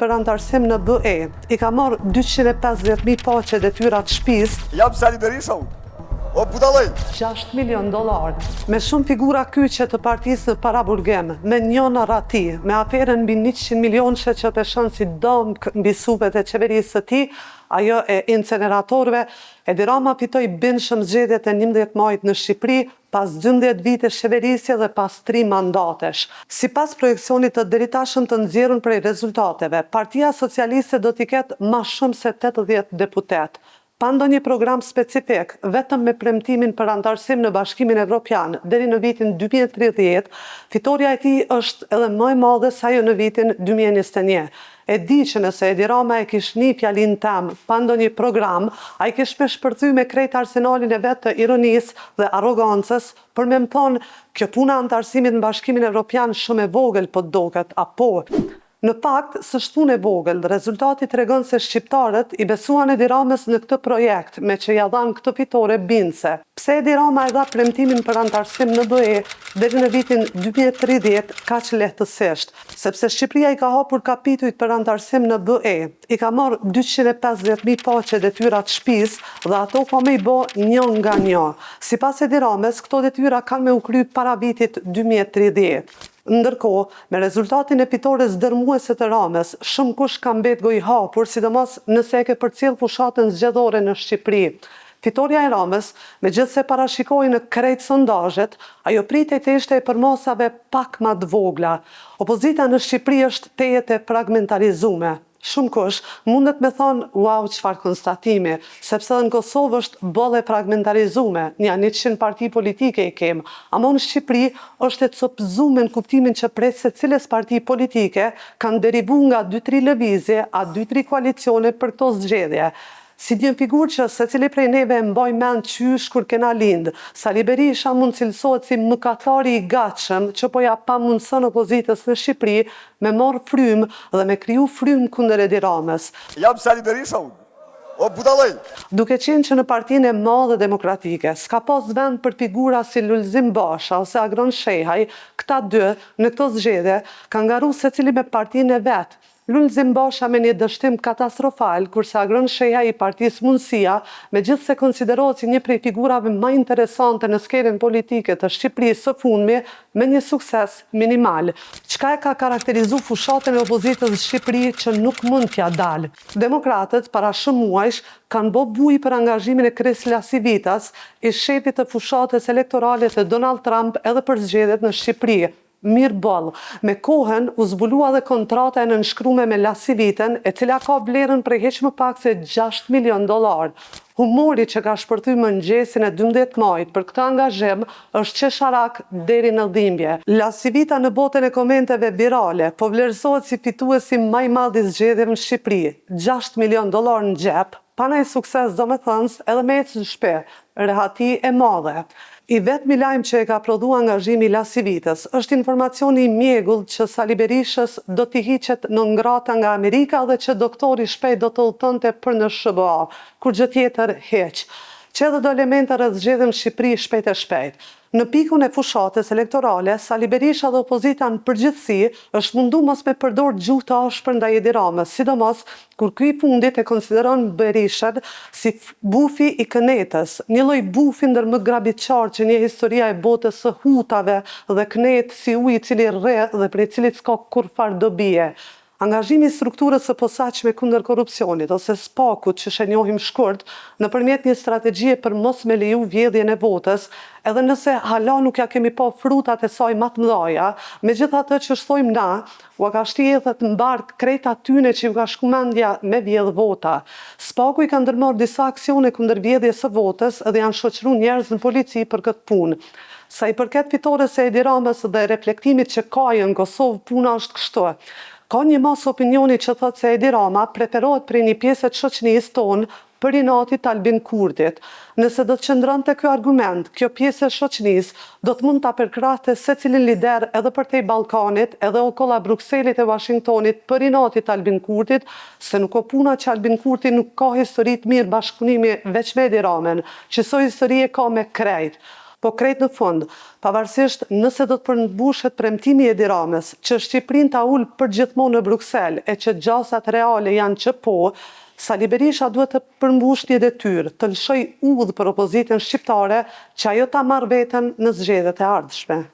për antarësim në BE, i ka marrë 250.000 paqe detyrat shtëpisë. Jam Sali Berisha unë. O budallaj! $6 milion, me shumë figura kyçe të partisë në paraburgim, me njëna rati, me aferën mbi 100 milionëshe që peshon si dëmë mbi supet e qeverisë së tij, ajo e inceneratorëve. Edi Rama fitoi bindshëm zgjedhjet e 11 majit në Shqipëri, pas 12 vitesh qeverisje dhe pas 3 mandatesh. Sipas projeksionit të deritashëm të nxjerrur prej rezultateve, Partia Socialiste do t'i ketë më shumë se 80 deputet. Pa ndonjë program specifik, vetëm me premtimin për antarësim në Bashkimin Evropian deri në vitin 2030, fitoria e tij është edhe më e madhe se ajo në vitin 2021. E di që nëse Edi Rama e kish një fjalin tem pa ndonjë program, ai kish me shpërthy me krejt arsenalin e vet të ironisë dhe arrogancës për me më thonë kjo puna antarësimit në Bashkimin Evropian shumë e vogël po duket, apo. Në fakt, s'është punë e vogël, rezultati tregon se shqiptarët i besuan Edi Ramës në këtë projekt, me që ja dhanë këtë fitore bindëse. Pse Edi Rama e dha premtimin për antarësim në BE deri në vitin 2030 kaq lehtësisht? Sepse Shqipëria i ka hapur kapitujt për antarësim në BE, i ka marrë 250.000 paqe detyrat shtëpisë dhe ato po me i bo një nga një. Sipas Edi Ramës, këto detyra kanë me u kry para vitit 2030. Ndërkohë, me rezultatin e fitores dërmuese të Ramës, shumë kush ka mbet gojë hapur, sidomos nëse e ke përcjell fushatën zgjedhore në Shqipëri. Fitoria e Ramës, megjithse parashikoi në krejt sondazhet, ajo pritej të ishte e përmosave pak më të vogla. Opozita në Shqipëri është tejet e fragmentarizuar. Shumë kush mundet me thonë, wow, çfarë konstatimi, sepse në Kosovë është bolle fragmentarizuar, një 100 parti politike i kemë, ama në Shqipëri është e copëzuar në kuptimin që prej secilës parti politike kanë derivu nga 2-3 lëvizje a 2-3 koalicione për këto zgjedhje. Si një figurë që secili prej neve e mboj mend qysh kur kena lind, Sali Berisha mund cilësohet si mëkatari i gatshëm që po ja pamundson opozitës në Shqipëri me marrë frymë dhe me kriju frymë kundër Edi Ramës. Jam Sali Berisha unë. O budallaj! Duke qenë që në partinë e madhe demokratike s'ka pas vend për figura si Lulzim Basha ose Agron Shehaj, këta dy në këto zgjedhje kanë ngaru secili me partinë e vet. Lulzim Basha me një dështim katastrofal, kurse Agron Shehaj i Partisë Mundësia, megjithse konsiderohet si një prej figurave më interesante në skenën politike të Shqipërisë së fundmi, me një sukses minimal. Çka e ka karakterizuar fushatën e opozitës në Shqipëri që nuk mund t'ja dalë? Demokratët para shumë muajsh kanë bë buj për angazhimin e Kris Lasivitas, i shefit të fushatës elektorale të Donald Trump edhe për zgjedhjet në Shqipëri. Mirë boll, me kohën u zbulua dhe kontrata e nënshkruar me Lasivitën, e cila ka vlerën prej hiç më pak se $6 milion. Humori që ka shpërthy mëngjesin e 12 majit për këtë angazhim është qesharak deri në dhimbje. Lasivita në botën e komenteve virale po vlerësohet si fituesi më i madh i zgjedhjeve në Shqipëri, $6 milion në xhep, pa ndonjë sukses domethënës edhe me ecë në shtëpi, rehati e madhe. I vetmi lajm që e ka prodhu angazhimi Lasivitës është informacioni i mjegull që Sali Berishës do t'i hiqet në ngrata nga Amerika dhe që doktori shpejt do të udhëtonte për në SBA, kur gjë tjetër heq. Që edhe do elementa rreth zgjedhjeve në Shqipëri shpejt e shpejt. Në pikun e fushatës elektorale, Sali Berisha dhe opozita në përgjithësi është mundu mos me përdor gjuhë të ashpër ndaj Edi Ramës, sidomos kur ky i fundit e konsideron Berishën si bufi i kënetës, një lloj bufi ndër më grabitçar që një historia e botës së hutave dhe kënet si ujë i cili rre dhe prej cilit s'ka kurfar dobije. Angazhimi i strukturës së posaçme kundër korrupsionit ose SPAK-ut që shenjohim shkurt nëpërmjet një strategjie për mos me leju vjedhjen e votës, edhe nëse hala nuk ja kemi pa frutat e saj më të mëdha, megjithatë që thojmë na, u ka shtjellët mbar krejt atyne që ju ka shku mendja me vjedh vota. SPAK-u i ka ndërmarrë disa aksione kundër vjedhjes së votës dhe janë shoqëruar njerëz në polici për këtë punë. Sa i përket fitores së Edi Ramës dhe reflektimit që ka në Kosovë, puna është kështu. Ka një mas opinioni që thotë se Edi Rama preferohet prej një pjesë të shoqërisë tonë për inatit Albin Kurtit. Nëse do të qëndronte ky argument, kjo pjesë e shoqërisë do të mund ta përkrahte secilin lider edhe përtej Ballkanit, edhe okolla Brukselit e Washingtonit për inatit Albin Kurtit, se nuk ka puna që Albin Kurti nuk ka histori të mirë bashkëpunimi veç me Edi Ramën, që so histori e ka me krejt. Po krejt në fund, pavarësisht nëse do të përmbushet premtimi i Edi Ramës që Shqipërinë ta ul përgjithmonë në Bruksel e që gjasat reale janë që po, Sali Berisha duhet të përmbush një detyrë, të lëshoj udhë për opozitën shqiptare që ajo ta marrë veten në zgjedhjet e ardhshme.